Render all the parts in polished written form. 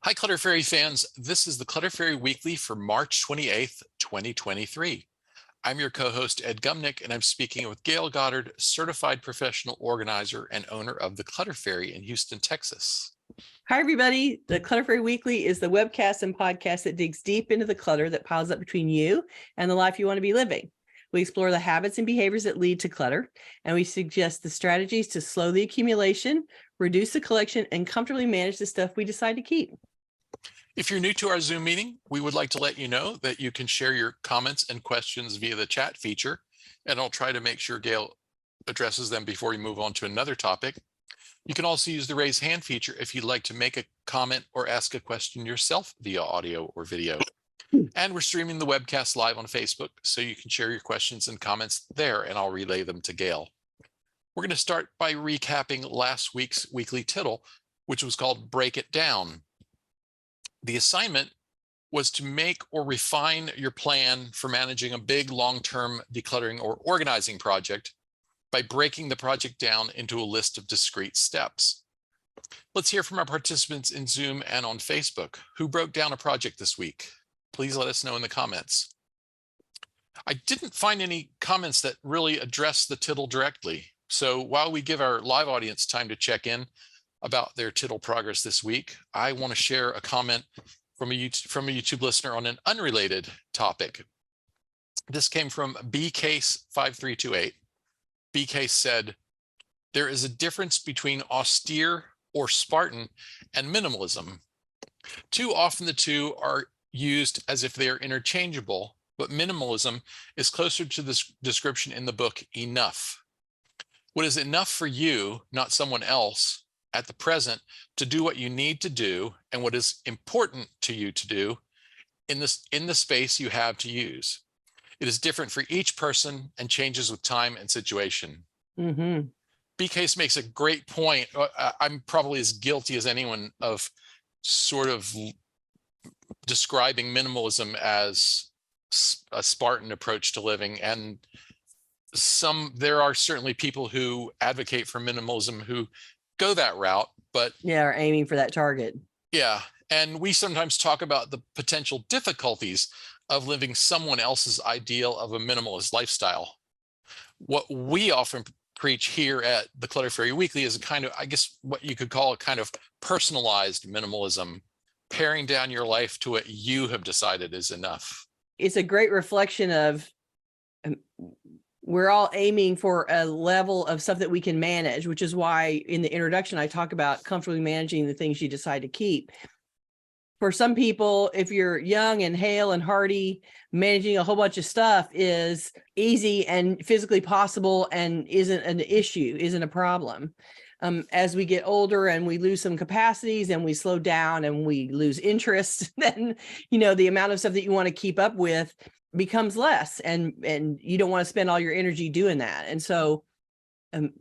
Hi, Clutter Fairy fans. This is the Clutter Fairy Weekly for March 28th, 2023. I'm your co-host, Ed Gumnick, and I'm speaking with Gayle Goddard, certified professional organizer and owner of the Clutter Fairy in Houston, Texas. Hi, everybody. The Clutter Fairy Weekly is the webcast and podcast that digs deep into the clutter that piles up between you and the life you want to be living. We explore the habits and behaviors that lead to clutter, and we suggest the strategies to slow the accumulation, reduce the collection, and comfortably manage the stuff we decide to keep. If you're new to our Zoom meeting, we would like to let you know that you can share your comments and questions via the chat feature, and I'll try to make sure Gayle addresses them before we move on to another topic. You can also use the raise hand feature if you'd like to make a comment or ask a question yourself via audio or video. And we're streaming the webcast live on Facebook, so you can share your questions and comments there, and I'll relay them to Gayle. We're going to start by recapping last week's weekly tittle, which was called Break It Down. The assignment was to make or refine your plan for managing a big long-term decluttering or organizing project by breaking the project down into a list of discrete steps. Let's hear from our participants in Zoom and on Facebook. Who broke down a project this week? Please let us know in the comments. I didn't find any comments that really address the tittle directly. So while we give our live audience time to check in about their tittle progress this week, I want to share a comment from a YouTube listener on an unrelated topic. This came from bcase5328. bcase said, "There is a difference between austere or Spartan and minimalism. Too often the two are used as if they are interchangeable, but minimalism is closer to this description in the book Enough. What is enough for you, not someone else, at the present to do what you need to do and what is important to you to do in the space you have to use. It is different for each person and changes with time and situation." BCase makes a great point. I'm probably as guilty as anyone of sort of describing minimalism as a Spartan approach to living. And there are certainly people who advocate for minimalism who go that route, but Yeah, are aiming for that target. Yeah, and we sometimes talk about the potential difficulties of living someone else's ideal of a minimalist lifestyle. What we often preach here at the Clutter Fairy Weekly is a kind of, I guess, what you could call a kind of personalized minimalism, paring down your life to what you have decided is enough. It's a great reflection of we're all aiming for a level of stuff that we can manage, which is why in the introduction, I talk about comfortably managing the things you decide to keep. For some people, if you're young and hale and hearty, managing a whole bunch of stuff is easy and physically possible and isn't an issue, isn't a problem. As we get older and we lose some capacities and we slow down and we lose interest, then, the amount of stuff that you want to keep up with becomes less, and you don't want to spend all your energy doing that. And so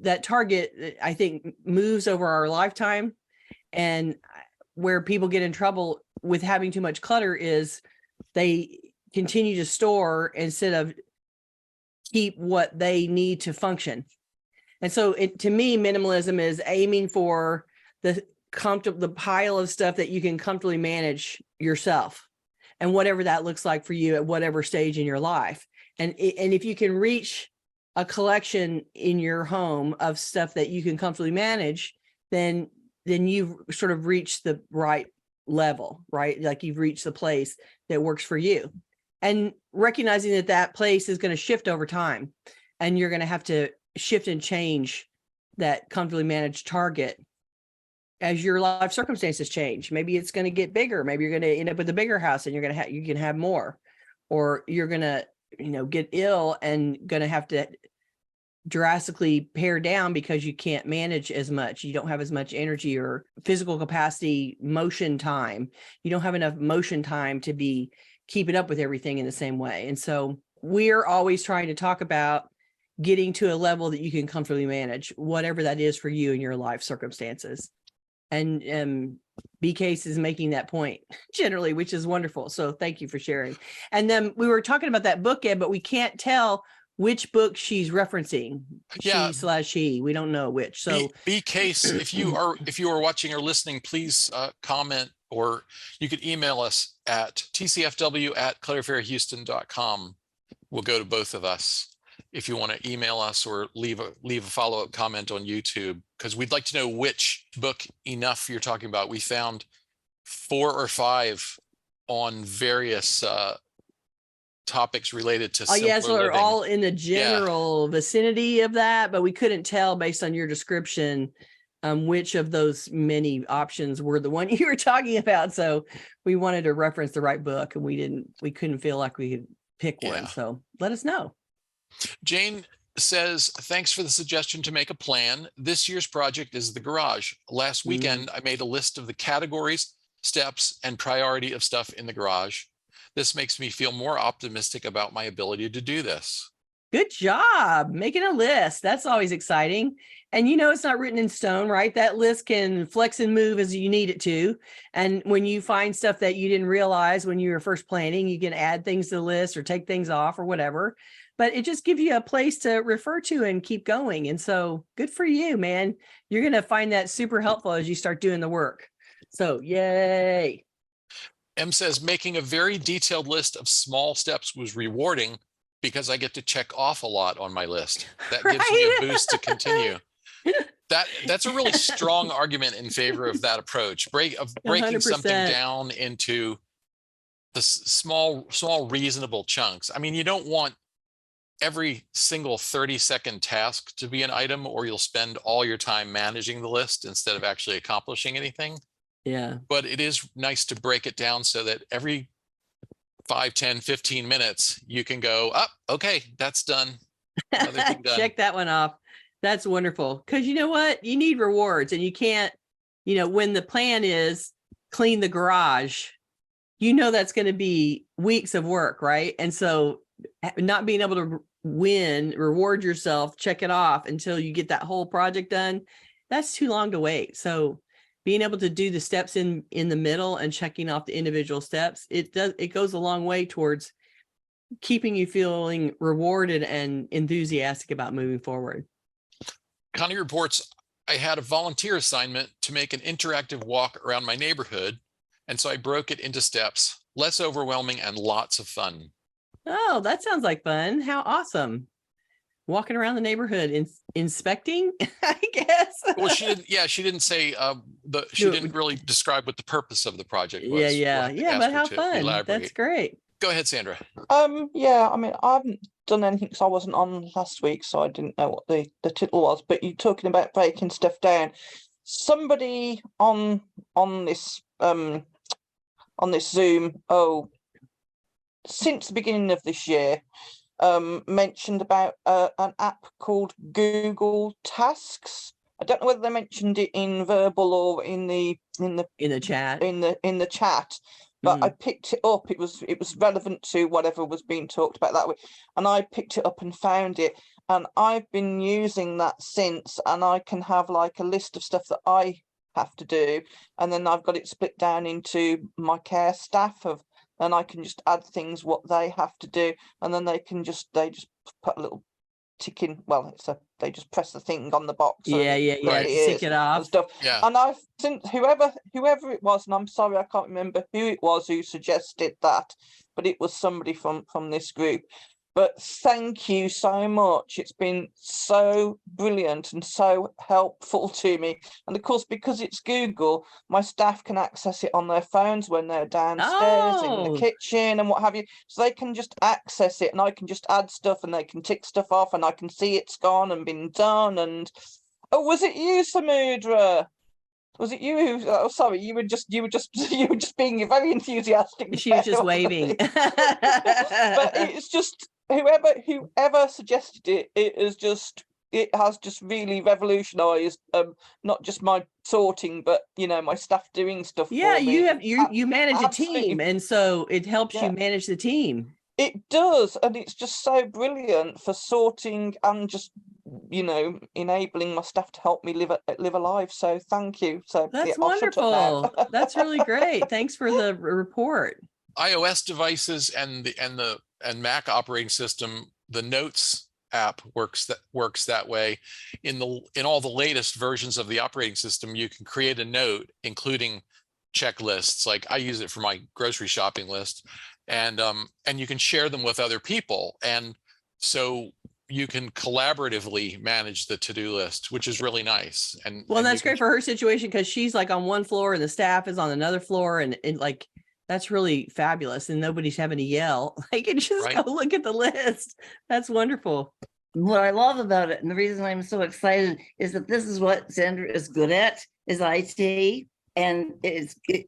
that target, I think, moves over our lifetime. And where people get in trouble with having too much clutter is they continue to store instead of keep what they need to function. And so to me, minimalism is aiming for the pile of stuff that you can comfortably manage yourself, and whatever that looks like for you at whatever stage in your life. And if you can reach a collection in your home of stuff that you can comfortably manage, then you've sort of reached the right level, right? Like you've reached the place that works for you. And recognizing that place is going to shift over time, and you're going to have to shift and change that comfortably managed target as your life circumstances change. Maybe it's going to get bigger. Maybe you're going to end up with a bigger house and you can have more, or you're going to, get ill and going to have to drastically pare down because you can't manage as much. You don't have as much energy or physical capacity, motion time. You don't have enough motion time to be keeping up with everything in the same way. And so we're always trying to talk about getting to a level that you can comfortably manage, whatever that is for you in your life circumstances. And BCase is making that point generally, which is wonderful. So thank you for sharing. And then we were talking about that book, Ed, but we can't tell which book she's referencing. Yeah. She/he. We don't know which. So BCase, if you are watching or listening, please comment or you could email us at tcfw@clutterfairyhouston.com. We'll go to both of us if you want to email us or leave a follow-up comment on YouTube, because we'd like to know which book enough you're talking about. We found 4 or 5 on various topics related to Oh, yes, simpler we're living. all in the general vicinity of that, but we couldn't tell based on your description which of those many options were the one you were talking about. So we wanted to reference the right book, and we couldn't feel like we could pick one. So let us know. Jane says, thanks for the suggestion to make a plan. This year's project is the garage. Last weekend, I made a list of the categories, steps, and priority of stuff in the garage. This makes me feel more optimistic about my ability to do this. Good job making a list. That's always exciting. And it's not written in stone, right? That list can flex and move as you need it to. And when you find stuff that you didn't realize when you were first planning, you can add things to the list or take things off or whatever. But it just gives you a place to refer to and keep going. And so good for you, man. You're going to find that super helpful as you start doing the work. So yay. M says, making a very detailed list of small steps was rewarding because I get to check off a lot on my list. That gives me a boost to continue. That's a really strong argument in favor of that approach. Breaking 100%. something down into the small, reasonable chunks. I mean, you don't want every single 30-second task to be an item, or you'll spend all your time managing the list instead of actually accomplishing anything. Yeah. But it is nice to break it down so that every 5, 10, 15 minutes, you can go, okay, that's done. Another thing done. Check that one off. That's wonderful. Because you know what? You need rewards, and you can't, when the plan is clean the garage, that's going to be weeks of work, right? And so not being able to reward yourself, check it off until you get that whole project done, that's too long to wait. So being able to do the steps in the middle and checking off the individual steps, it goes a long way towards keeping you feeling rewarded and enthusiastic about moving forward. Connie reports, I had a volunteer assignment to make an interactive walk around my neighborhood, and so I broke it into steps, less overwhelming and lots of fun. Oh, that sounds like fun. How awesome. Walking around the neighborhood, inspecting, I guess. Well, she didn't say, she didn't really describe what the purpose of the project was. Yeah, but how fun. Elaborate. That's great. Go ahead, Sandra. Yeah, I mean, I haven't done anything because I wasn't on last week, so I didn't know what the title was. But you're talking about breaking stuff down. Somebody on this Zoom, since the beginning of this year, mentioned about an app called Google Tasks. I don't know whether they mentioned it in verbal or in the chat. In the chat. But I picked it up. It was relevant to whatever was being talked about that way, and I picked it up and found it, and I've been using that since. And I can have like a list of stuff that I have to do, and then I've got it split down into my care staff and I can just add things what they have to do, and then they just put a little tick in. Well, they just press the thing on the box. Yeah. Tick it off. And stuff. Yeah. And I've since whoever it was, and I'm sorry I can't remember who it was who suggested that, but it was somebody from this group. But thank you so much. It's been so brilliant and so helpful to me. And of course, because it's Google, my staff can access it on their phones when they're downstairs in the kitchen and what have you. So they can just access it, and I can just add stuff, and they can tick stuff off, and I can see it's gone and been done. And was it you, Samudra? Was it you who? Oh, sorry, you were just being very enthusiastic. She was just waving. But it's just whoever suggested it. It has just really revolutionised not just my sorting, but my staff doing stuff. Yeah, for me. you manage a team, and so it helps you manage the team. It does, and it's just so brilliant for sorting and just enabling my staff to help me live a life. So thank you. So that's wonderful. That's really great. Thanks for the report. iOS devices and Mac operating system, the Notes app works that way. In all the latest versions of the operating system, you can create a note, including checklists. Like I use it for my grocery shopping list, and you can share them with other people. And so you can collaboratively manage the to-do list, which is really nice. And Well, and that's you can- great for her situation because she's like on one floor and the staff is on another floor, and like that's really fabulous. And nobody's having to yell. Like, and just Right. go look at the list. That's wonderful. What I love about it, and the reason I'm so excited, is that this is what Sandra is good at, is IT. And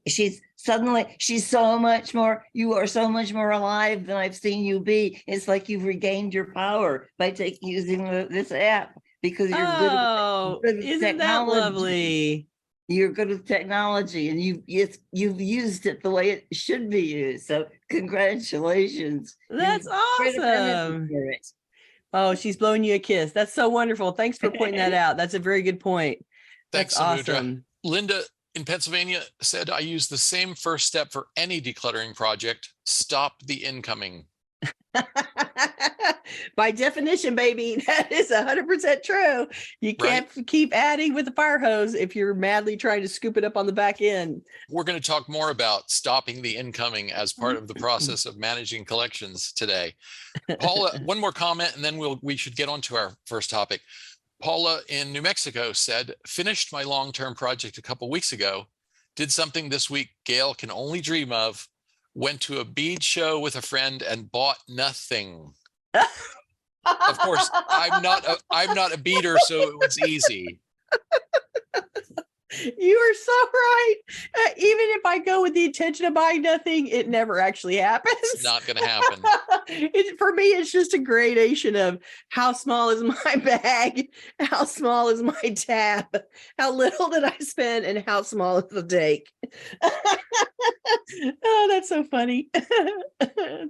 she's so much more, you are so much more alive than I've seen you be. It's like you've regained your power by using this app, because you're Oh, good at isn't that technology. lovely? You're good with technology, and you've used it the way it should be used. So congratulations. That's Great ability awesome. for it. Oh, she's blowing you a kiss. That's so wonderful. Thanks for pointing that out. That's a very good point. Thanks, That's Samudra. awesome. Linda in Pennsylvania said, I use the same first step for any decluttering project. Stop the incoming. By definition, baby, that is 100% true. You can't keep adding with the fire hose if you're madly trying to scoop it up on the back end. We're going to talk more about stopping the incoming as part of the process of managing collections today. Paula, one more comment, and then we should get on to our first topic. Paula in New Mexico said, finished my long-term project a couple weeks ago, did something this week Gayle can only dream of, went to a bead show with a friend and bought nothing. Of course, I'm not a beader, so it was easy. You are so right. Even if I go with the intention of buying nothing, it never actually happens. It's not going to happen. For me, it's just a gradation of how small is my bag, how small is my tab, how little did I spend, and how small is the take. Oh, that's so funny.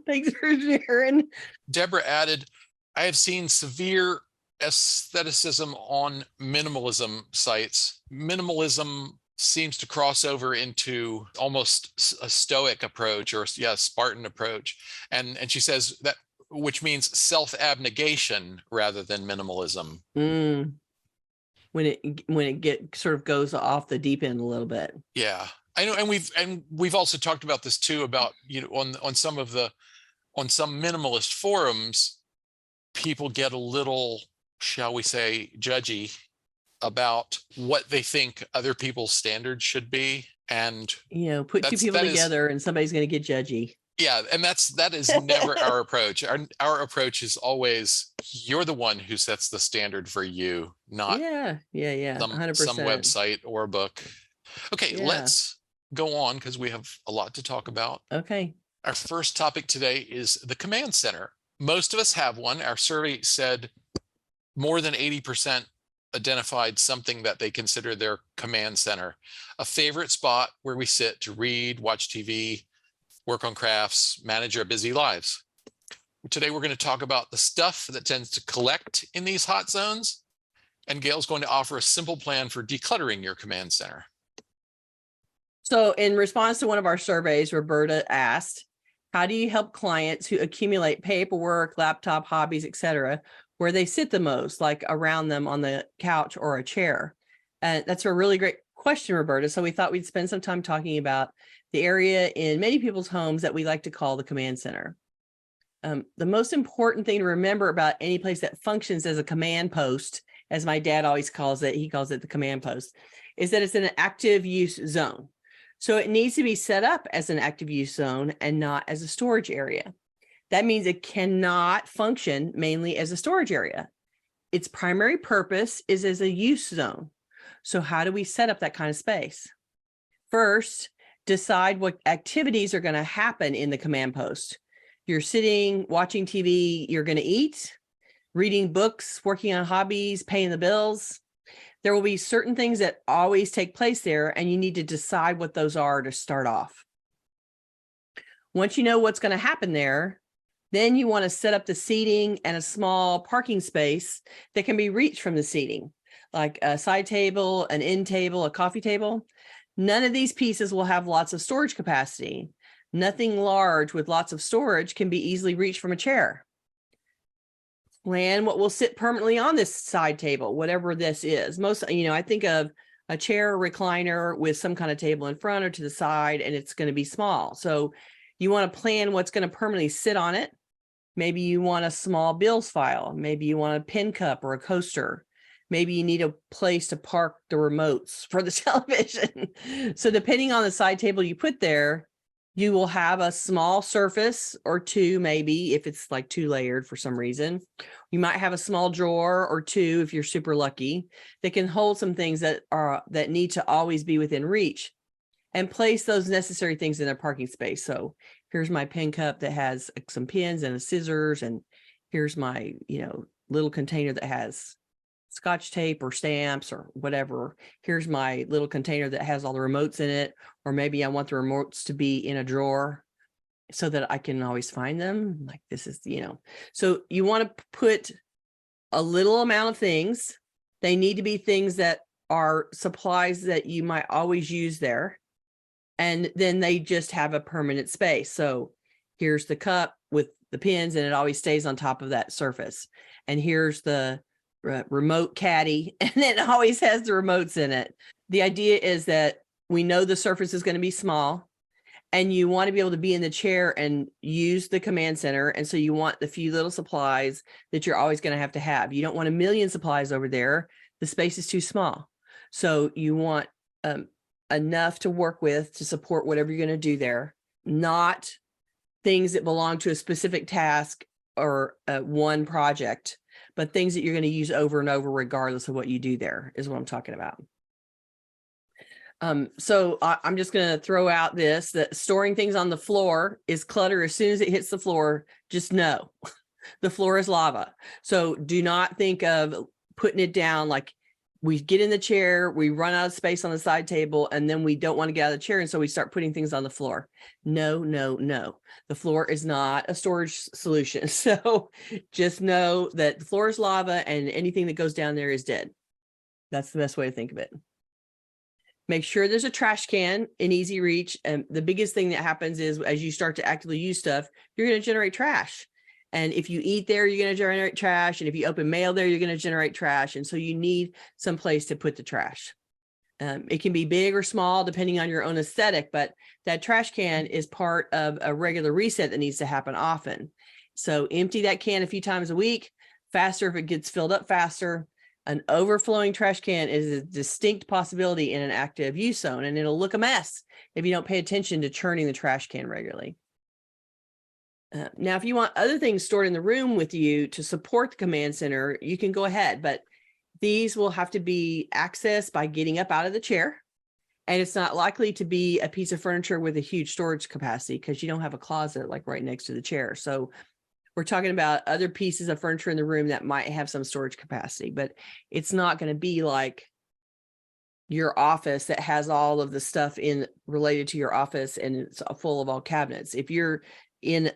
Thanks for sharing. Deborah added, I have seen severe aestheticism on minimalism sites. Minimalism seems to cross over into almost a stoic approach, or Spartan approach. And she says that, which means self-abnegation rather than minimalism. When it sort of goes off the deep end a little bit. Yeah, I know. And we've also talked about this too, about, on some minimalist forums, people get a little, shall we say, judgy about what they think other people's standards should be. And put two people together and somebody's going to get judgy. Yeah, and that is never our approach. Our approach is always, you're the one who sets the standard for you, not 100%. some website or a book. Okay, Yeah. Let's go on because we have a lot to talk about. Okay. Our first topic today is the command center. Most of us have one. Our survey said more than 80% identified something that they consider their command center, a favorite spot where we sit to read, watch TV, work on crafts, manage our busy lives. Today, we're going to talk about the stuff that tends to collect in these hot zones, and Gayle's going to offer a simple plan for decluttering your command center. So in response to one of our surveys, Roberta asked, how do you help clients who accumulate paperwork, laptop, hobbies, etc., where they sit the most, like around them on the couch or a chair? And that's a really great question, Roberta. So we thought we'd spend some time talking about the area in many people's homes that we like to call the command center. The most important thing to remember about any place that functions as a command post, as my dad always calls it, he calls it the command post, is that it's an active use zone. So it needs to be set up as an active use zone and not as a storage area. That means it cannot function mainly as a storage area. Its primary purpose is as a use zone. So how do we set up that kind of space? First, decide what activities are going to happen in the command post. You're sitting, watching TV, you're going to eat, reading books, working on hobbies, paying the bills. There will be certain things that always take place there, and you need to decide what those are to start off. Once you know what's going to happen there, then you want to set up the seating and a small parking space that can be reached from the seating, like a side table, an end table, a coffee table. None of these pieces will have lots of storage capacity. Nothing large with lots of storage can be easily reached from a chair. Plan what will sit permanently on this side table, whatever this is. Most, I think of a chair or recliner with some kind of table in front or to the side, and it's going to be small. So you want to plan what's going to permanently sit on it. Maybe you want a small bills file. Maybe you want a pen cup or a coaster. Maybe you need a place to park the remotes for the television. So depending on the side table you put there, you will have a small surface or two, maybe if it's like 2-layered for some reason. You might have a small drawer or two, if you're super lucky, that can hold some things that need to always be within reach, and place those necessary things in their parking space. So here's my pen cup that has some pens and a scissors, and here's my, little container that has Scotch tape or stamps or whatever. Here's my little container that has all the remotes in it, or maybe I want the remotes to be in a drawer so that I can always find them. Like this is, so you want to put a little amount of things. They need to be things that are supplies that you might always use there. And then they just have a permanent space. So here's the cup with the pins, and it always stays on top of that surface. And here's the remote caddy, and it always has the remotes in it. The idea is that we know the surface is going to be small, and you want to be able to be in the chair and use the command center. And so you want the few little supplies that you're always going to have. You don't want a million supplies over there. The space is too small. So you want enough to work with to support whatever you're going to do there, not things that belong to a specific task or one project, but things that you're going to use over and over, regardless of what you do there, is what I'm talking about. So I'm just going to throw out that storing things on the floor is clutter. As soon as it hits the floor, just know the floor is lava. So do not think of putting it down like we get in the chair, we run out of space on the side table, and then we don't want to get out of the chair. And so we start putting things on the floor. No, no, no. The floor is not a storage solution. So just know that the floor is lava, and anything that goes down there is dead. That's the best way to think of it. Make sure there's a trash can in easy reach. And the biggest thing that happens is as you start to actively use stuff, you're going to generate trash. And if you eat there, you're going to generate trash. And if you open mail there, you're going to generate trash. And so you need some place to put the trash. It can be big or small, depending on your own aesthetic, but that trash can is part of a regular reset that needs to happen often. So empty that can a few times a week, faster if it gets filled up faster. An overflowing trash can is a distinct possibility in an active use zone, and it'll look a mess if you don't pay attention to churning the trash can regularly. Now, if you want other things stored in the room with you to support the command center, you can go ahead, but these will have to be accessed by getting up out of the chair. And it's not likely to be a piece of furniture with a huge storage capacity because you don't have a closet like right next to the chair. So we're talking about other pieces of furniture in the room that might have some storage capacity, but it's not going to be like your office that has all of the stuff related to your office and it's full of all cabinets. If you're in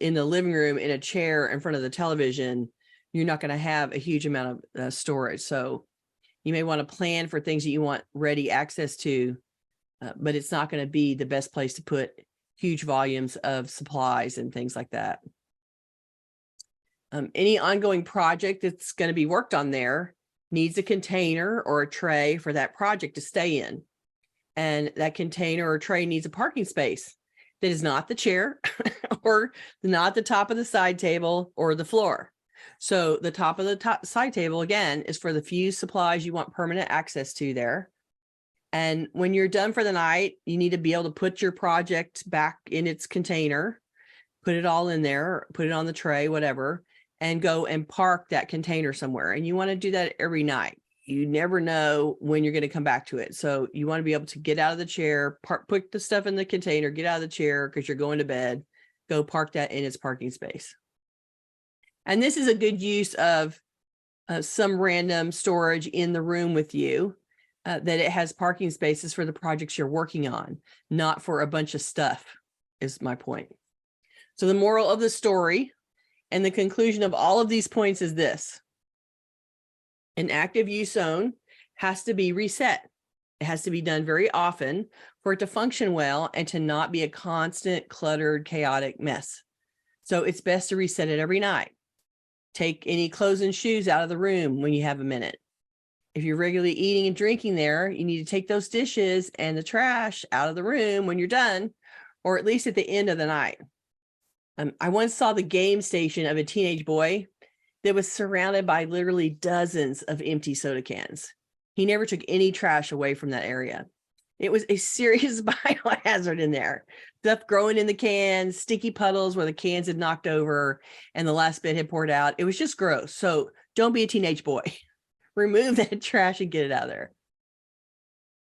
the living room in a chair in front of the television, you're not going to have a huge amount of storage. So you may want to plan for things that you want ready access to, but it's not going to be the best place to put huge volumes of supplies and things like that. Any ongoing project that's going to be worked on there needs a container or a tray for that project to stay in. And that container or tray needs a parking space that is not the chair or not the top of the side table or the floor. So the top of the side table, again, is for the few supplies you want permanent access to there. And when you're done for the night, you need to be able to put your project back in its container, put it all in there, put it on the tray, whatever, and go and park that container somewhere. And you want to do that every night. You never know when you're going to come back to it. So you want to be able to get out of the chair, put the stuff in the container, get out of the chair because you're going to bed, go park that in its parking space. And this is a good use of some random storage in the room with you, that it has parking spaces for the projects you're working on, not for a bunch of stuff, is my point. So the moral of the story and the conclusion of all of these points is this: an active use zone has to be reset. It has to be done very often for it to function well and to not be a constant, cluttered, chaotic mess. So it's best to reset it every night. Take any clothes and shoes out of the room when you have a minute. If you're regularly eating and drinking there, you need to take those dishes and the trash out of the room when you're done, or at least at the end of the night. I once saw the game station of a teenage boy that was surrounded by literally dozens of empty soda cans. He never took any trash away from that area. It was a serious biohazard in there. Stuff growing in the cans, sticky puddles where the cans had knocked over and the last bit had poured out. It was just gross. So don't be a teenage boy. Remove that trash and get it out of there.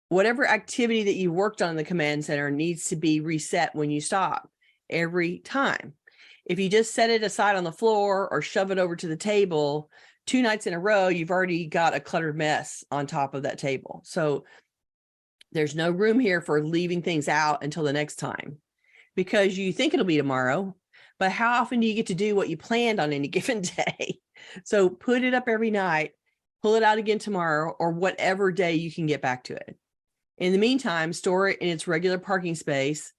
Whatever activity that you worked on in the command center needs to be reset when you stop every time. If you just set it aside on the floor or shove it over to the table 2 nights in a row, you've already got a cluttered mess on top of that table. So there's no room here for leaving things out until the next time, because you think it'll be tomorrow, but how often do you get to do what you planned on any given day? So put it up every night, pull it out again tomorrow, or whatever day you can get back to it. In the meantime, store it in its regular parking space,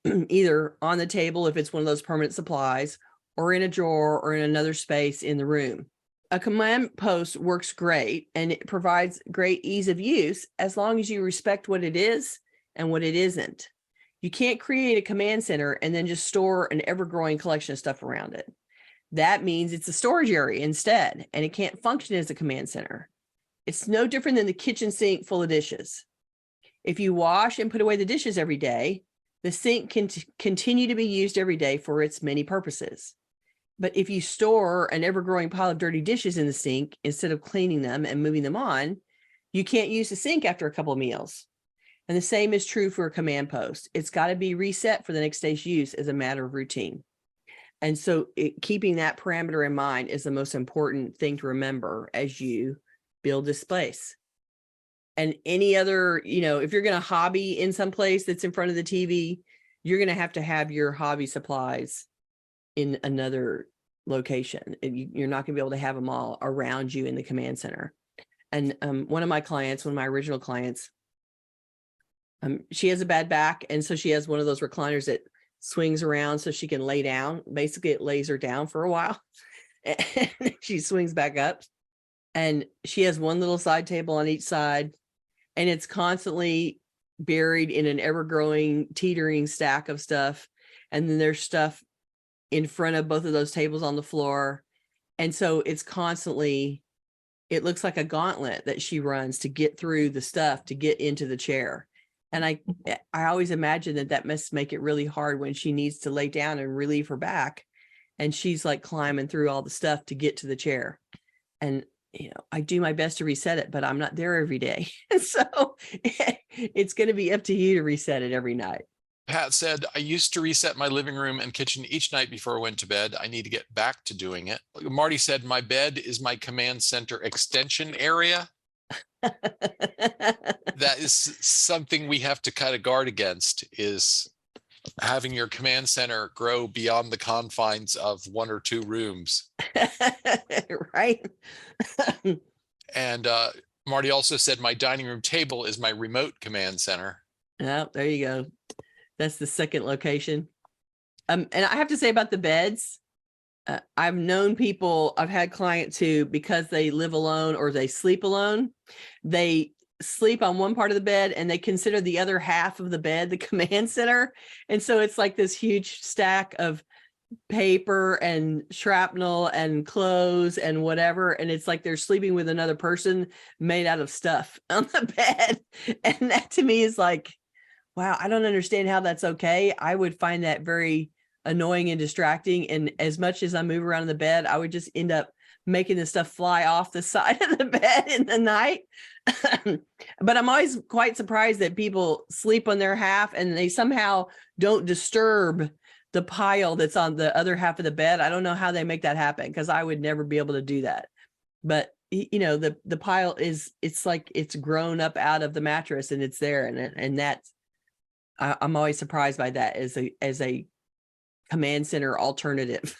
either on the table if it's one of those permanent supplies, or in a drawer or in another space in the room. A command post works great and it provides great ease of use as long as you respect what it is and what it isn't. You can't create a command center and then just store an ever-growing collection of stuff around it. That means it's a storage area instead, and it can't function as a command center. It's no different than the kitchen sink full of dishes. If you wash and put away the dishes every day, the sink can continue to be used every day for its many purposes. But if you store an ever-growing pile of dirty dishes in the sink instead of cleaning them and moving them on, you can't use the sink after a couple of meals. And the same is true for a command post. It's got to be reset for the next day's use as a matter of routine. And so keeping that parameter in mind is the most important thing to remember as you build this place. And any other, if you're going to hobby in some place that's in front of the TV, you're going to have your hobby supplies in another location. You're not going to be able to have them all around you in the command center. And one of my original clients, she has a bad back. And so she has one of those recliners that swings around so she can lay down. Basically, it lays her down for a while. And she swings back up. And she has one little side table on each side. And it's constantly buried in an ever-growing, teetering stack of stuff. And then there's stuff in front of both of those tables on the floor. And so it's constantly, it looks like a gauntlet that she runs to get through the stuff to get into the chair. And I always imagine that must make it really hard when she needs to lay down and relieve her back. And she's like climbing through all the stuff to get to the chair. And, I do my best to reset it, but I'm not there every day. So it's going to be up to you to reset it every night. Pat said, I used to reset my living room and kitchen each night before I went to bed. I need to get back to doing it. Marty said, my bed is my command center extension area. That is something we have to kind of guard against, is having your command center grow beyond the confines of 1 or 2 rooms. Right. And Marty also said, my dining room table is my remote command center. Oh, there you go. That's the second location. And I have to say about the beds, I've known people, I've had clients who, because they live alone or they sleep alone, they sleep on one part of the bed and they consider the other half of the bed the command center. And so it's like this huge stack of paper and shrapnel and clothes and whatever. And it's like they're sleeping with another person made out of stuff on the bed. And that to me is like, wow, I don't understand how that's okay. I would find that very annoying and distracting. And as much as I move around in the bed, I would just end up making the stuff fly off the side of the bed in the night. But I'm always quite surprised that people sleep on their half and they somehow don't disturb the pile that's on the other half of the bed. I don't know how they make that happen, because I would never be able to do that. But the pile it's like it's grown up out of the mattress and it's there. And that's, I'm always surprised by that as a command center alternative.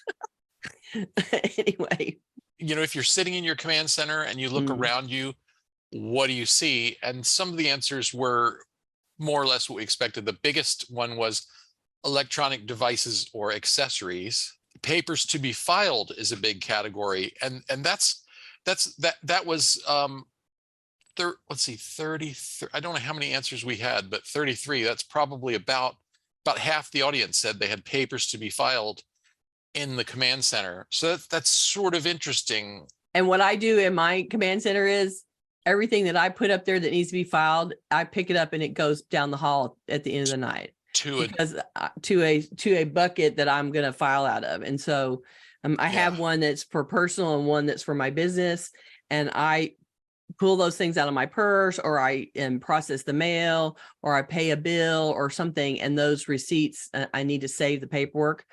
Anyway. If you're sitting in your command center and you look around you, what do you see? And some of the answers were more or less what we expected. The biggest one was electronic devices or accessories. Papers to be filed is a big category. And that was let's see, 30, I don't know how many answers we had, but 33, that's probably about half the audience said they had papers to be filed in the command center. So that's sort of interesting. And what I do in my command center is everything that I put up there that needs to be filed, I pick it up and it goes down the hall at the end of the night because to a bucket that I'm going to file out of. And so I have one that's for personal and one that's for my business. And I pull those things out of my purse, or I process the mail, or I pay a bill or something. And those receipts, I need to save the paperwork.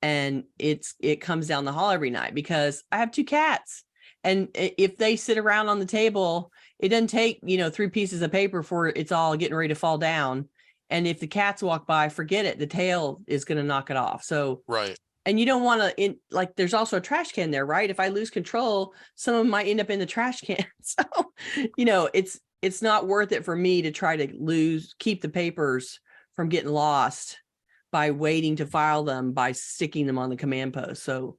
And it comes down the hall every night because I have 2 cats. And if they sit around on the table, it doesn't take, 3 pieces of paper for it's all getting ready to fall down. And if the cats walk by, forget it. The tail is going to knock it off. So, right. And you don't want to, there's also a trash can there, right? If I lose control, some of them might end up in the trash can. So, it's not worth it for me to try to keep the papers from getting lost by waiting to file them by sticking them on the command post. So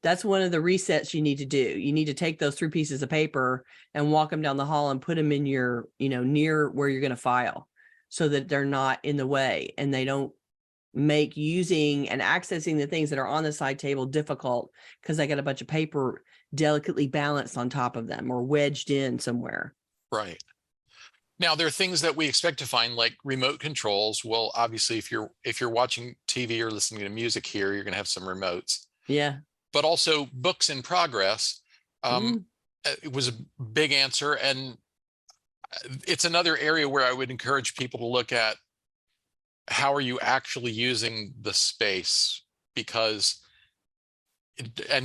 that's one of the resets you need to do. You need to take those 3 pieces of paper and walk them down the hall and put them in your, near where you're going to file so that they're not in the way and they don't make using and accessing the things that are on the side table difficult because I got a bunch of paper delicately balanced on top of them or wedged in somewhere. Right. Now, there are things that we expect to find like remote controls. Well, obviously, if you're watching TV or listening to music here, you're going to have some remotes. Yeah. But also books in progress. It was a big answer. And it's another area where I would encourage people to look at how are you actually using the space, because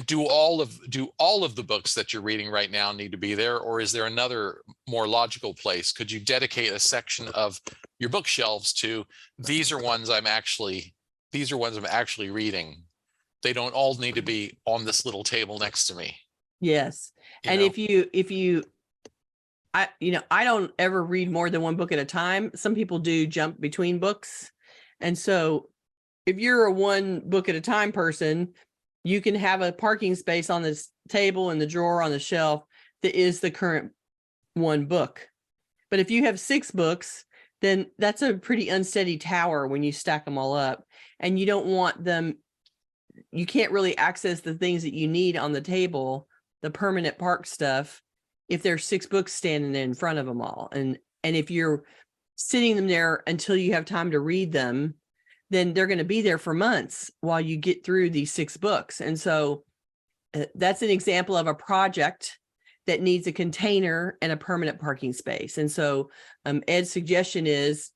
do all of the books that you're reading right now need to be there, or is there another more logical place? Could you dedicate a section of your bookshelves to these are ones I'm actually reading? They don't all need to be on this little table next to me. Yes. And if you I don't ever read more than 1 book at a time. Some people do jump between books. And so if you're a 1 book at a time person, you can have a parking space on this table in the drawer on the shelf that is the current 1 book. But if you have 6 books, then that's a pretty unsteady tower when you stack them all up, and you don't want them. You can't really access the things that you need on the table, the permanent park stuff, if there's 6 books standing in front of them all. And if you're sitting them there until you have time to read them, then they're going to be there for months while you get through these 6 books. And so that's an example of a project that needs a container and a permanent parking space. And so Ed's suggestion is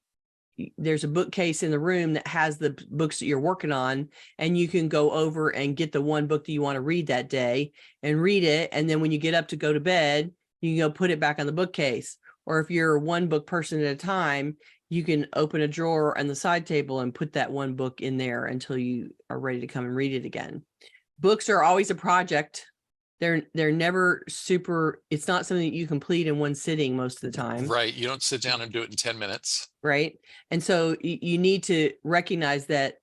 there's a bookcase in the room that has the books that you're working on, and you can go over and get the 1 book that you want to read that day and read it. And then when you get up to go to bed, you can go put it back on the bookcase. Or if you're a 1 book person at a time, you can open a drawer on the side table and put that 1 book in there until you are ready to come and read it again. Books are always a project. They're never super, it's not something that you complete in 1 sitting most of the time. Right. You don't sit down and do it in 10 minutes. Right. And so you need to recognize that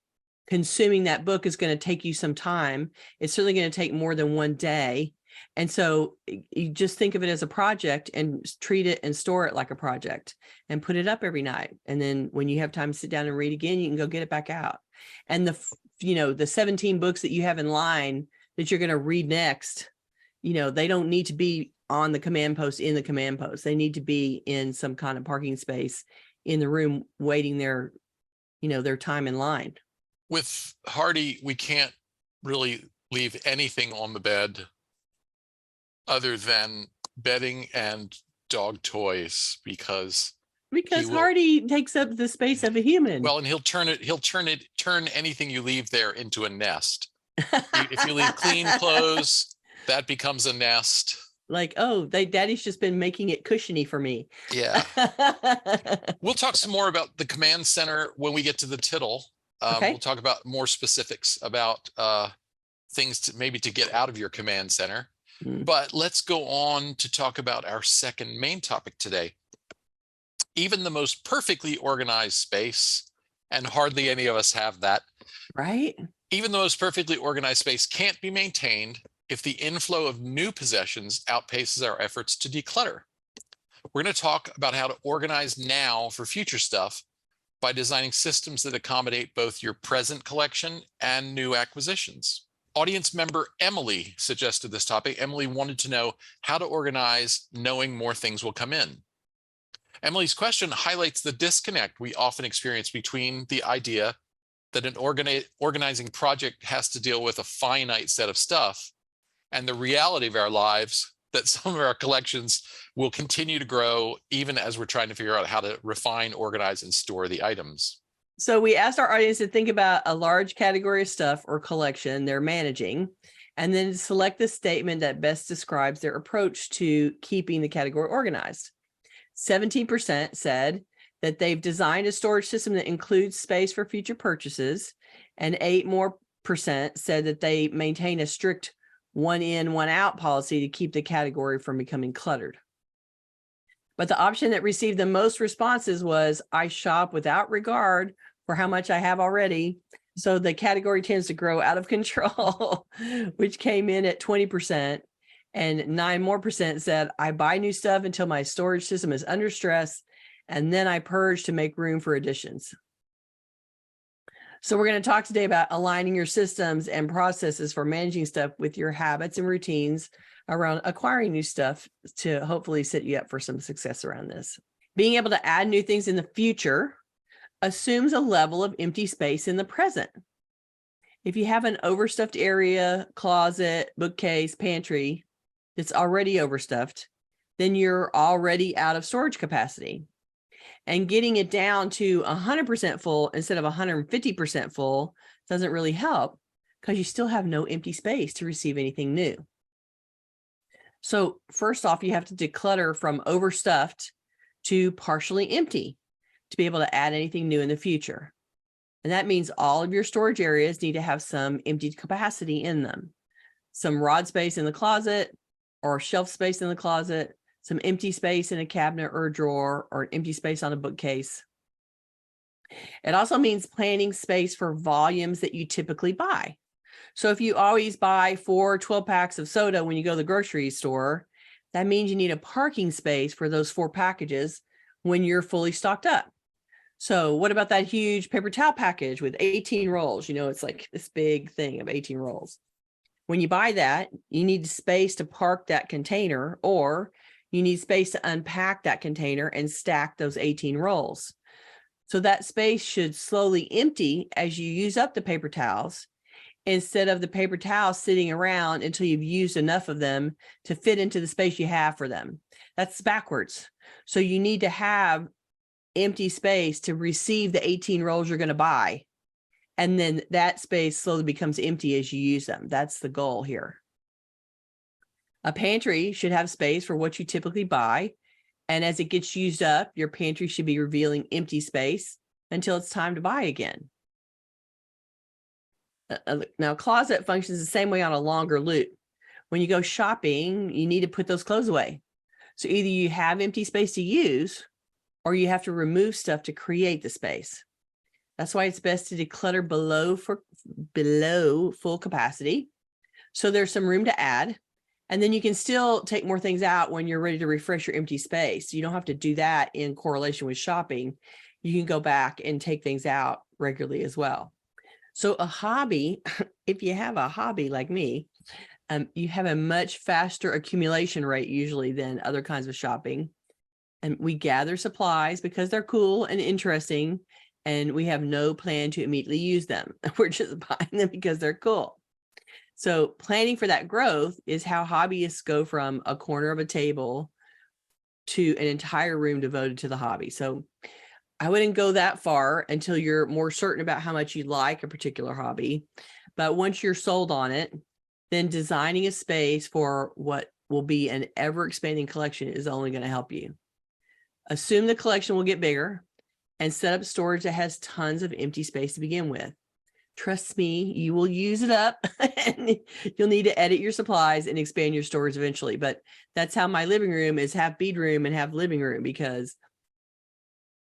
consuming that book is going to take you some time. It's certainly going to take more than 1 day. And so you just think of it as a project and treat it and store it like a project and put it up every night. And then when you have time to sit down and read again, you can go get it back out. And the 17 books that you have in line that you're going to read next, they don't need to be on the command post in the command post. They need to be in some kind of parking space in the room waiting their time in line. With Hardy, we can't really leave anything on the bed other than bedding and dog toys because Hardy takes up the space of a human. Well, and he'll turn anything you leave there into a nest. If you leave clean clothes, that becomes a nest. Like, daddy's just been making it cushiony for me. Yeah. We'll talk some more about the command center when we get to the Tittle. Okay. We'll talk about more specifics about things to get out of your command center. But let's go on to talk about our second main topic today. Even the most perfectly organized space, and hardly any of us have that. Right. Even the most perfectly organized space can't be maintained if the inflow of new possessions outpaces our efforts to declutter. We're going to talk about how to organize now for future stuff by designing systems that accommodate both your present collection and new acquisitions. Audience member Emily suggested this topic. Emily wanted to know how to organize knowing more things will come in. Emily's question highlights the disconnect we often experience between the idea that an organizing project has to deal with a finite set of stuff and the reality of our lives that some of our collections will continue to grow even as we're trying to figure out how to refine, organize, and store the items. So we asked our audience to think about a large category of stuff or collection they're managing, and then select the statement that best describes their approach to keeping the category organized. 17% said that they've designed a storage system that includes space for future purchases, and 8% said that they maintain a strict one in, one out policy to keep the category from becoming cluttered. But the option that received the most responses was, I shop without regard for how much I have already. So the category tends to grow out of control, which came in at 20%. And 9% said, I buy new stuff until my storage system is under stress, and then I purge to make room for additions. So we're going to talk today about aligning your systems and processes for managing stuff with your habits and routines around acquiring new stuff to hopefully set you up for some success around this. Being able to add new things in the future assumes a level of empty space in the present. If you have an overstuffed area, closet, bookcase, pantry that's already overstuffed, then you're already out of storage capacity. And getting it down to 100% full instead of 150% full doesn't really help because you still have no empty space to receive anything new. So first off, you have to declutter from overstuffed to partially empty to be able to add anything new in the future. And that means all of your storage areas need to have some empty capacity in them. Some rod space in the closet or shelf space in the closet, some empty space in a cabinet or a drawer, or an empty space on a bookcase. It also means planning space for volumes that you typically buy. So if you always buy 4 12-packs of soda when you go to the grocery store, that means you need a parking space for those 4 packages when you're fully stocked up. So what about that huge paper towel package with 18 rolls? You know, it's like this big thing of 18 rolls. When you buy that, you need space to park that container, or you need space to unpack that container and stack those 18 rolls. So that space should slowly empty as you use up the paper towels, instead of the paper towels sitting around until you've used enough of them to fit into the space you have for them. That's backwards. So you need to have empty space to receive the 18 rolls you're going to buy. And then that space slowly becomes empty as you use them. That's the goal here. A pantry should have space for what you typically buy. And as it gets used up, your pantry should be revealing empty space until it's time to buy again. Now, closet functions the same way on a longer loop. When you go shopping, you need to put those clothes away. So either you have empty space to use, or you have to remove stuff to create the space. That's why it's best to declutter below full capacity, so there's some room to add. And then you can still take more things out when you're ready to refresh your empty space. You don't have to do that in correlation with shopping. You can go back and take things out regularly as well. So a hobby, if you have a hobby like me, you have a much faster accumulation rate usually than other kinds of shopping. And we gather supplies because they're cool and interesting, and we have no plan to immediately use them. We're just buying them because they're cool. So planning for that growth is how hobbyists go from a corner of a table to an entire room devoted to the hobby. So I wouldn't go that far until you're more certain about how much you like a particular hobby. But once you're sold on it, then designing a space for what will be an ever-expanding collection is only going to help you. Assume the collection will get bigger and set up storage that has tons of empty space to begin with. Trust me, you will use it up and you'll need to edit your supplies and expand your storage eventually. But that's how my living room is half bedroom and half living room, because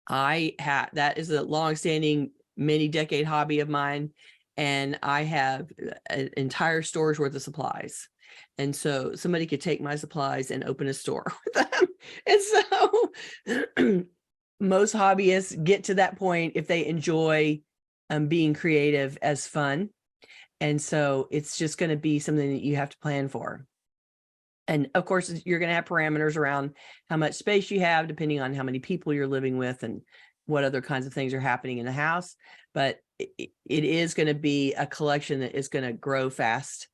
that is a long-standing, many-decade hobby of mine, and I have an entire storage worth of supplies. And so somebody could take my supplies and open a store with them. And so most hobbyists get to that point if they enjoy being creative as fun. And so it's just going to be something that you have to plan for. And of course, you're going to have parameters around how much space you have, depending on how many people you're living with and what other kinds of things are happening in the house. But it is going to be a collection that is going to grow fast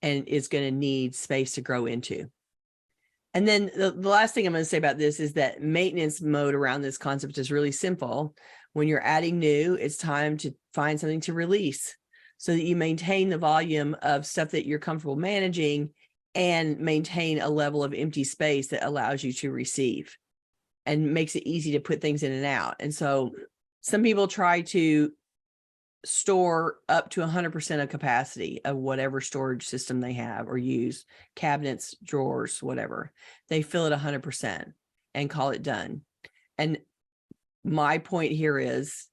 and is going to need space to grow into. And then the last thing I'm going to say about this is that maintenance mode around this concept is really simple. When you're adding new, it's time to find something to release so that you maintain the volume of stuff that you're comfortable managing and maintain a level of empty space that allows you to receive and makes it easy to put things in and out. And so some people try to store up to 100% of capacity of whatever storage system they have or use, cabinets, drawers, whatever. They fill it 100% and call it done. And my point here is,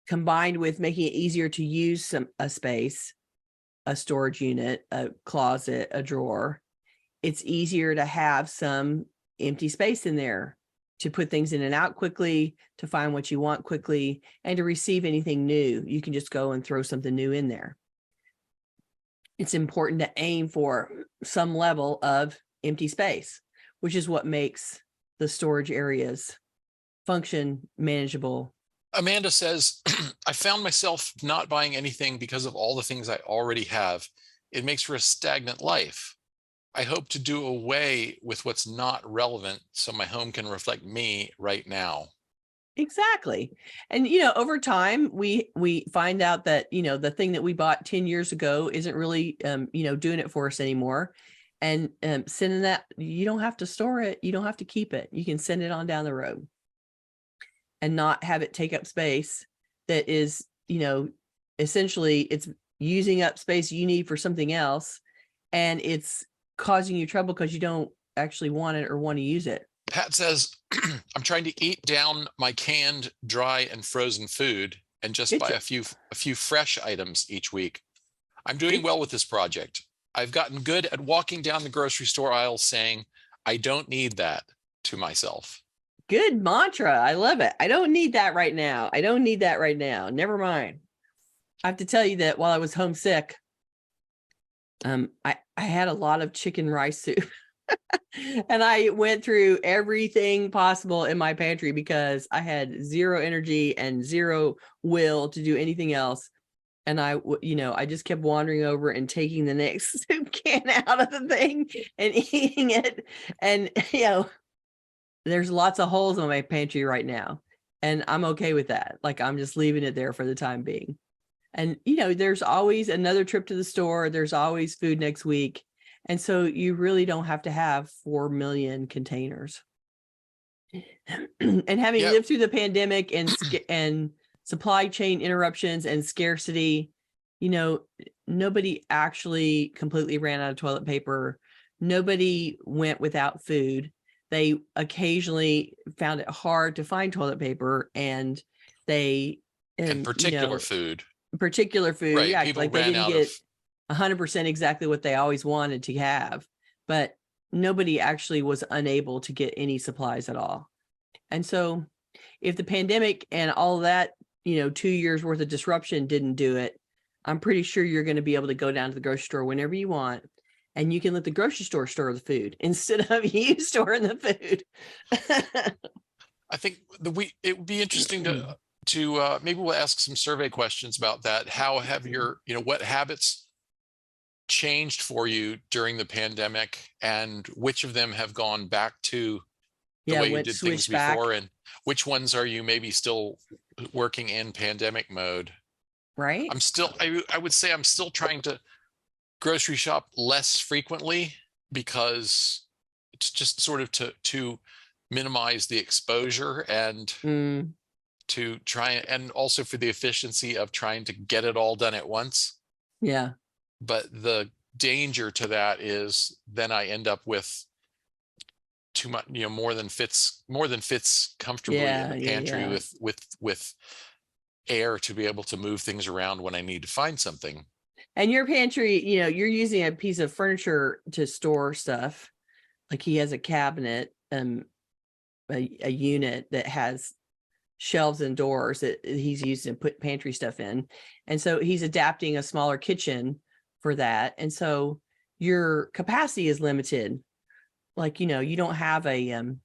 combined with making it easier to use a space, a storage unit, a closet, a drawer, it's easier to have some empty space in there to put things in and out quickly, to find what you want quickly, and to receive anything new. You can just go and throw something new in there. It's important to aim for some level of empty space, which is what makes the storage areas function manageable. Amanda says, I found myself not buying anything because of all the things I already have. It makes for a stagnant life. I hope to do away with what's not relevant so my home can reflect me right now. Exactly. And, over time, we find out that, the thing that we bought 10 years ago isn't really, doing it for us anymore. And sending that, you don't have to store it. You don't have to keep it. You can send it on down the road and not have it take up space that is, essentially it's using up space you need for something else. And it's causing you trouble because you don't actually want it or want to use it. Pat says, I'm trying to eat down my canned, dry, and frozen food and just buy a few fresh items each week. I'm doing well with this project. I've gotten good at walking down the grocery store aisle saying, I don't need that to myself. Good mantra. I love it. I don't need that right now. I don't need that right now. Never mind. I have to tell you that while I was homesick, I had a lot of chicken rice soup. And I went through everything possible in my pantry because I had zero energy and zero will to do anything else. And I just kept wandering over and taking the next soup can out of the thing and eating it. And, there's lots of holes in my pantry right now. And I'm okay with that. Like, I'm just leaving it there for the time being. And, there's always another trip to the store. There's always food next week. And so you really don't have to have 4 million containers. And having lived through the pandemic and supply chain interruptions and scarcity, nobody actually completely ran out of toilet paper. Nobody went without food. They occasionally found it hard to find toilet paper, and particular food. Right. Yeah, People like they ran didn't out get of 100% exactly what they always wanted to have, but nobody actually was unable to get any supplies at all. And so if the pandemic and all that, 2 years worth of disruption didn't do it, I'm pretty sure you're going to be able to go down to the grocery store whenever you want. And you can let the grocery store store the food instead of you storing the food. I think it would be interesting to maybe we'll ask some survey questions about that. How have your, what habits changed for you during the pandemic, and which of them have gone back to the way you did things before, and which ones are you maybe still working in pandemic mode? Right. I would say I'm still trying to grocery shop less frequently because it's just sort of to minimize the exposure and to try, and also for the efficiency of trying to get it all done at once. Yeah. But the danger to that is then I end up with too much, more than fits comfortably in the pantry with air to be able to move things around when I need to find something. And your pantry, you're using a piece of furniture to store stuff. Like he has a cabinet, a unit that has shelves and doors that he's used to put pantry stuff in. And so he's adapting a smaller kitchen for that. And so your capacity is limited. Like, you don't have a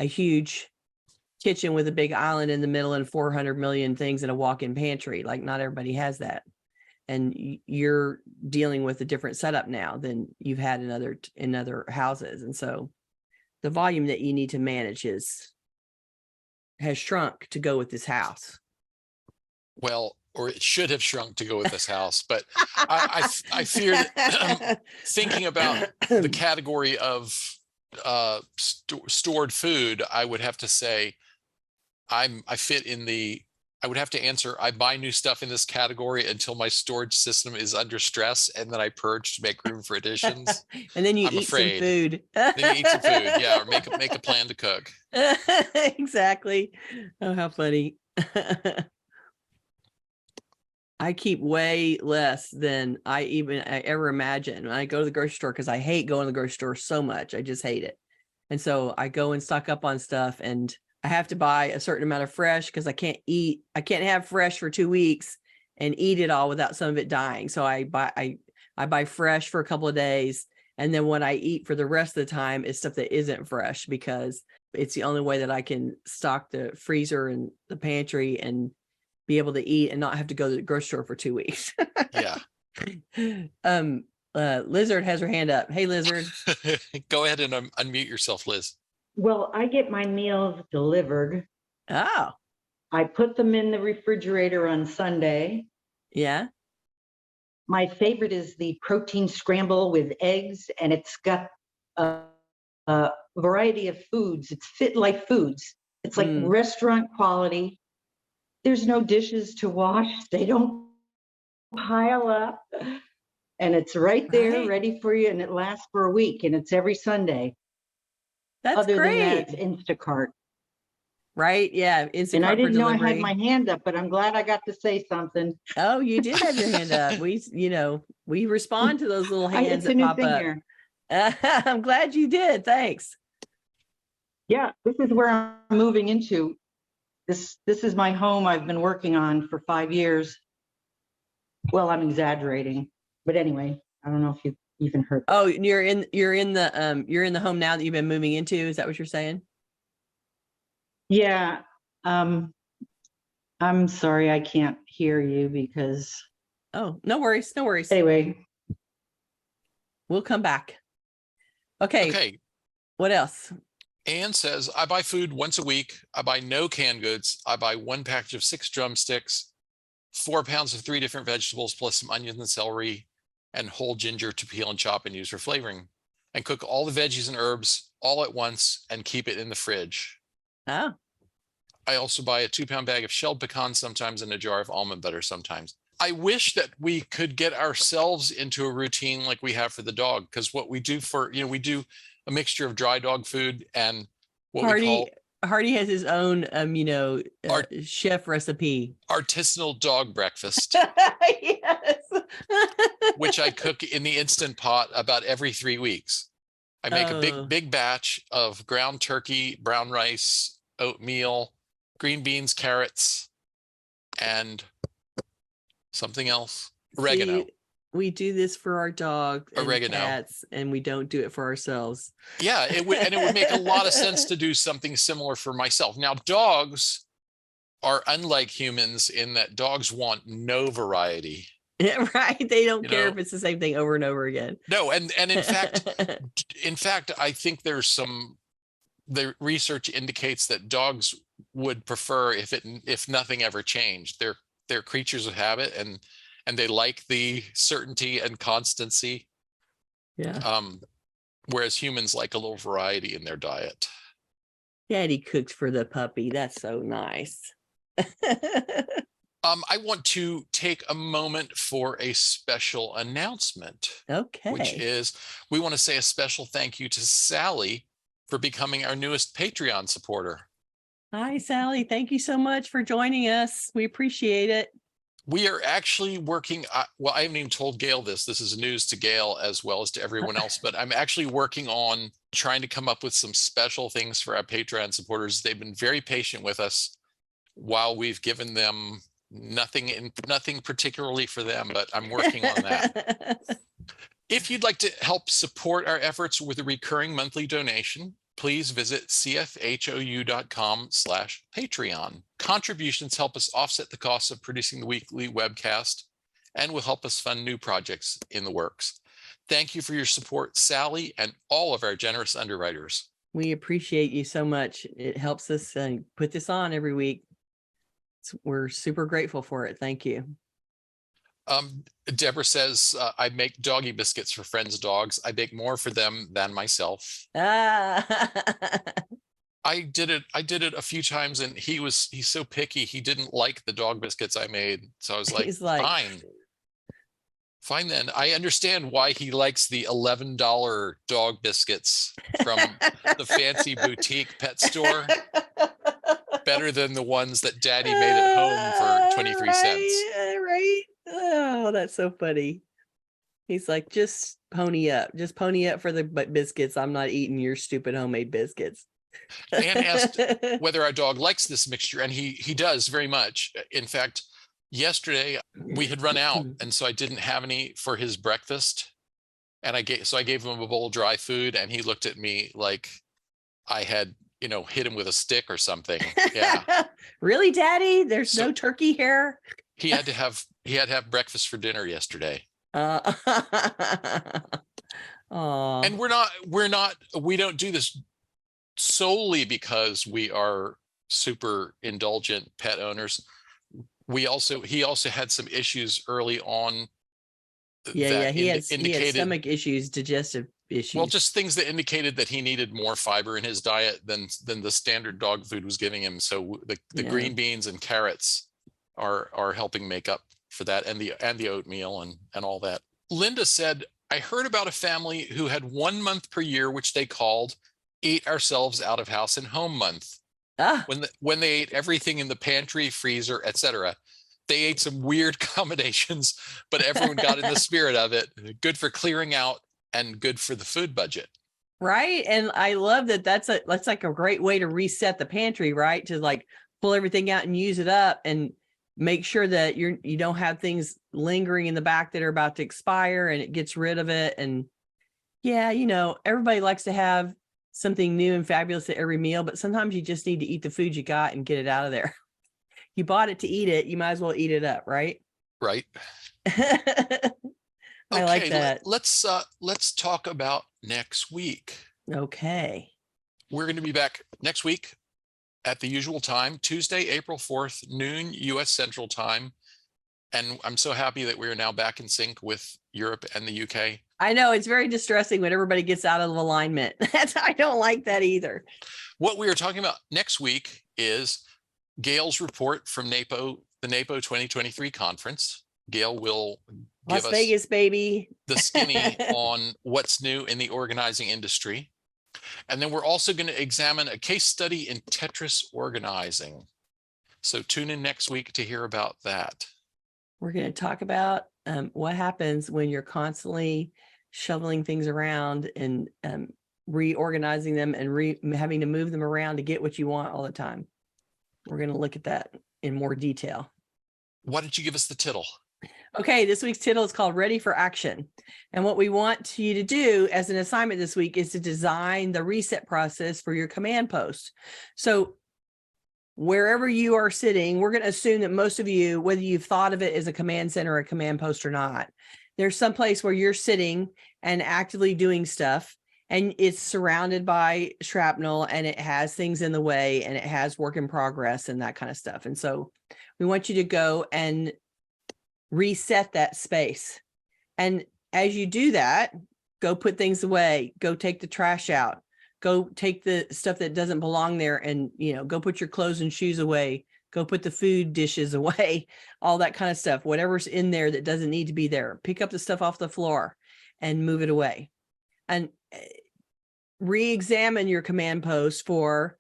huge kitchen with a big island in the middle and 400 million things in a walk-in pantry. Like, not everybody has that. And you're dealing with a different setup now than you've had in other houses. And so the volume that you need to manage has shrunk to go with this house. Well, or it should have shrunk to go with this house, but I fear that thinking about the category of stored food, I would have to say I would have to answer, I buy new stuff in this category until my storage system is under stress, and then I purge to make room for additions. And then you I'm eat afraid. some food. Then you eat some food, yeah, or make a plan to cook. Exactly. Oh, how funny. I keep way less than I ever imagined when I go to the grocery store, because I hate going to the grocery store so much. I just hate it. And so I go and stock up on stuff, and I have to buy a certain amount of fresh because I can't have fresh for 2 weeks and eat it all without some of it dying. So I buy fresh for a couple of days. And then what I eat for the rest of the time is stuff that isn't fresh, because it's the only way that I can stock the freezer and the pantry and be able to eat and not have to go to the grocery store for 2 weeks. Yeah. Lizard has her hand up. Hey, Lizard. Go ahead and unmute yourself, Liz. Well, I get my meals delivered. Oh, I put them in the refrigerator on Sunday. yeah. My favorite is the protein scramble with eggs, and it's got a variety of foods. It's Fit Life Foods. It's like restaurant quality. There's no dishes to wash. They don't pile up. And it's right there, Right. ready for you, and it lasts for a week, and it's every Sunday. That's Other great. than that, it's Instacart. Right? Yeah. Instacart And I for didn't know I had delivery. my hand up, but I'm glad I got to say something. Oh, you did have your hand up. We respond to those little hands It's a that new pop thing up. here. I'm glad you did. Thanks. Yeah, this is where I'm moving into. This is my home I've been working on for 5 years. Well, I'm exaggerating, but anyway, I don't know if you even heard that. Oh, you're in the home now that you've been moving into. Is that what you're saying? Yeah, I'm sorry I can't hear you because Oh, no worries. No worries. anyway, We'll come back. Okay. Okay. What else? Anne says, I buy food once a week. I buy no canned goods. I buy 1 package of 6 drumsticks, 4 pounds of 3 different vegetables, plus some onions and celery, and whole ginger to peel and chop and use for flavoring, and cook all the veggies and herbs all at once and keep it in the fridge. Oh, I also buy a 2-pound bag of shelled pecans sometimes and a jar of almond butter sometimes. I wish that we could get ourselves into a routine like we have for the dog, because what we do we do a mixture of dry dog food and what we call Hardy has his own, chef recipe. artisanal dog breakfast, Yes. which I cook in the Instant Pot about every 3 weeks. I make a big batch of ground turkey, brown rice, oatmeal, green beans, carrots, and something else. Oregano. See, we do this for our dog and Oregano. cats, and we don't do it for ourselves. Yeah, it would make a lot of sense to do something similar for myself. Now, dogs are unlike humans in that dogs want no variety. Yeah, right. They don't care know? if it's the same thing over and over again. No, and in fact, I think the research indicates that dogs would prefer if nothing ever changed. They're creatures of habit, and they like the certainty and constancy. Yeah. Whereas humans like a little variety in their diet. Daddy cooked for the puppy. That's so nice. I want to take a moment for a special announcement, Okay. which is we want to say a special thank you to Sally for becoming our newest Patreon supporter. Hi, Sally. Thank you so much for joining us. We appreciate it. We are actually working, well, I haven't even told Gayle this. This is news to Gayle as well as to everyone else, but I'm actually working on trying to come up with some special things for our Patreon supporters. They've been very patient with us while we've given them nothing particularly for them, but I'm working on that. If you'd like to help support our efforts with a recurring monthly donation, please visit cfhou.com/Patreon. Contributions help us offset the costs of producing the weekly webcast and will help us fund new projects in the works. Thank you for your support, Sally, and all of our generous underwriters. We appreciate you so much. It helps us put this on every week. We're super grateful for it. Thank you. Deborah says, I make doggy biscuits for friends' dogs. I bake more for them than myself. Ah. I did it a few times, and he's so picky. He didn't like the dog biscuits I made. So I was like, He's like, fine then. I understand why he likes the $11 dog biscuits from the fancy boutique pet store better than the ones that Daddy made at home for 23 cents. Right. Oh, that's so funny. He's like, just pony up for the biscuits. I'm not eating your stupid homemade biscuits. Anne asked whether our dog likes this mixture, and he does very much. In fact, yesterday we had run out, and so I didn't have any for his breakfast. And I gave him a bowl of dry food, and he looked at me like I had, hit him with a stick or something. Yeah. Really, Daddy? There's no turkey here. He had to have breakfast for dinner yesterday. And we don't do this solely because we are super indulgent pet owners. He also had some issues early on. He had stomach issues, digestive issues. Well, just things that indicated that he needed more fiber in his diet than the standard dog food was giving him. So the green beans and carrots are helping make up for that, and the oatmeal and all that. Linda said, I heard about a family who had 1 month per year, which they called Eat Ourselves Out of House and Home Month. When they ate everything in the pantry, freezer, etc. They ate some weird combinations, but everyone got in the spirit of it. Good for clearing out and good for the food budget. Right. And I love that that's like a great way to reset the pantry, right? To like pull everything out and use it up and make sure that you don't have things lingering in the back that are about to expire, and it gets rid of it. And yeah, everybody likes to have something new and fabulous at every meal, but sometimes you just need to eat the food you got and get it out of there. You bought it to eat it, you might as well eat it up, right? Right. I like that. Let's talk about next week. Okay. We're going to be back next week at the usual time, Tuesday, April 4th, noon, US Central Time. And I'm so happy that we are now back in sync with Europe and the UK. I know, it's very distressing when everybody gets out of alignment. I don't like that either. What we are talking about next week is Gayle's report from NAPO, the NAPO 2023 conference. Gayle will give Las Vegas, baby. The skinny on what's new in the organizing industry. And then we're also going to examine a case study in Tetris organizing. So tune in next week to hear about that. We're going to talk about what happens when you're constantly shoveling things around and reorganizing them and having to move them around to get what you want all the time. We're going to look at that in more detail. Why don't you give us the tittle? Okay, this week's tittle is called Ready for Action. And what we want you to do as an assignment this week is to design the reset process for your command post. So wherever you are sitting, we're going to assume that most of you, whether you've thought of it as a command center or a command post or not, there's some place where you're sitting and actively doing stuff, and it's surrounded by shrapnel, and it has things in the way, and it has work in progress and that kind of stuff. And so we want you to go and reset that space. And as you do that, go put things away, go take the trash out, go take the stuff that doesn't belong there, and go put your clothes and shoes away, go put the food dishes away, all that kind of stuff. Whatever's in there that doesn't need to be there, pick up the stuff off the floor and move it away. And re-examine your command post for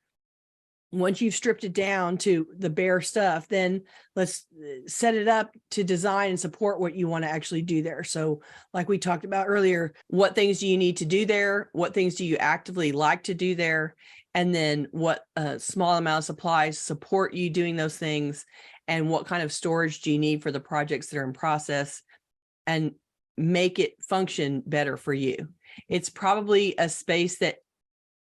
once you've stripped it down to the bare stuff, then let's set it up to design and support what you want to actually do there. So like we talked about earlier, what things do you need to do there? What things do you actively like to do there? And then what small amount of supplies support you doing those things? And what kind of storage do you need for the projects that are in process? And make it function better for you. It's probably a space that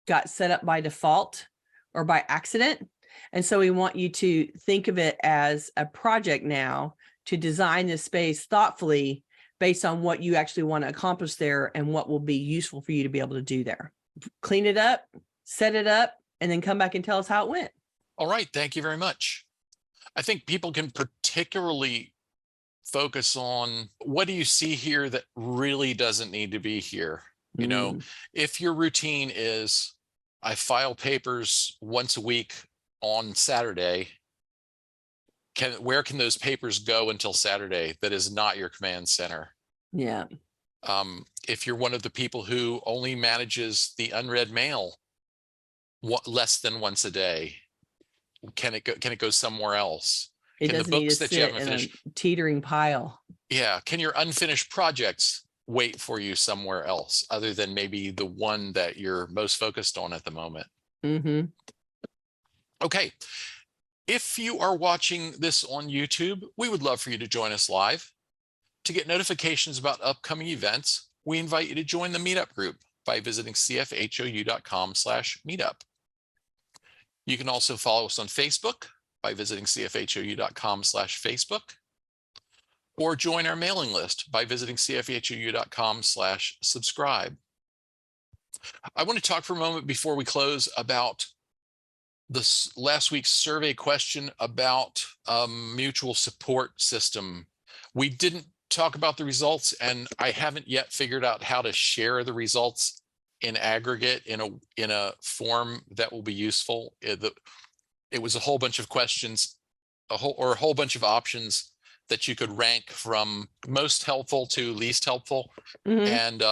got set up by default or by accident. And so we want you to think of it as a project now to design this space thoughtfully based on what you actually want to accomplish there and what will be useful for you to be able to do there. Clean it up, set it up, and then come back and tell us how it went. All right. Thank you very much. I think people can particularly focus on what do you see here that really doesn't need to be here. You know, if your routine is I file papers once a week on Saturday, where can those papers go until Saturday that is not your command center? Yeah. If you're one of the people who only manages the unread mail less than once a day, can it go somewhere else? It Can the doesn't need books to that you sit haven't in finished, a teetering pile. yeah, can your unfinished projects wait for you somewhere else other than maybe the one that you're most focused on at the moment? Mm-hmm. Okay. If you are watching this on YouTube, we would love for you to join us live. To get notifications about upcoming events, we invite you to join the meetup group by visiting cfhou.com/meetup. You can also follow us on Facebook by visiting cfhou.com/Facebook, or join our mailing list by visiting cfhou.com/subscribe. I want to talk for a moment before we close about this last week's survey question about mutual support system. We didn't talk about the results, and I haven't yet figured out how to share the results in aggregate in a form that will be useful. It was a whole bunch of questions, a whole bunch of options that you could rank from most helpful to least helpful. Mm-hmm. And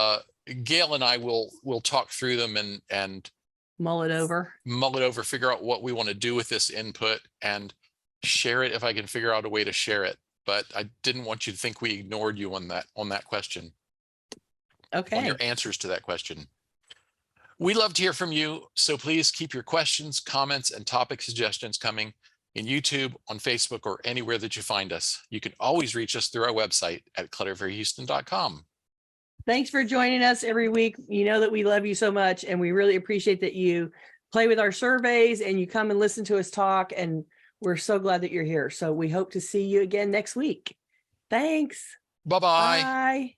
Gayle and I will talk through them and Mull it over. Figure out what we want to do with this input and share it if I can figure out a way to share it. But I didn't want you to think we ignored you on that question. Okay. On your answers to that question. We love to hear from you, so please keep your questions, comments, and topic suggestions coming in YouTube, on Facebook, or anywhere that you find us. You can always reach us through our website at clutterfairyhouston.com. Thanks for joining us every week. You know that we love you so much, and we really appreciate that you play with our surveys and you come and listen to us talk, and we're so glad that you're here. So we hope to see you again next week. Thanks. Bye-bye. Bye.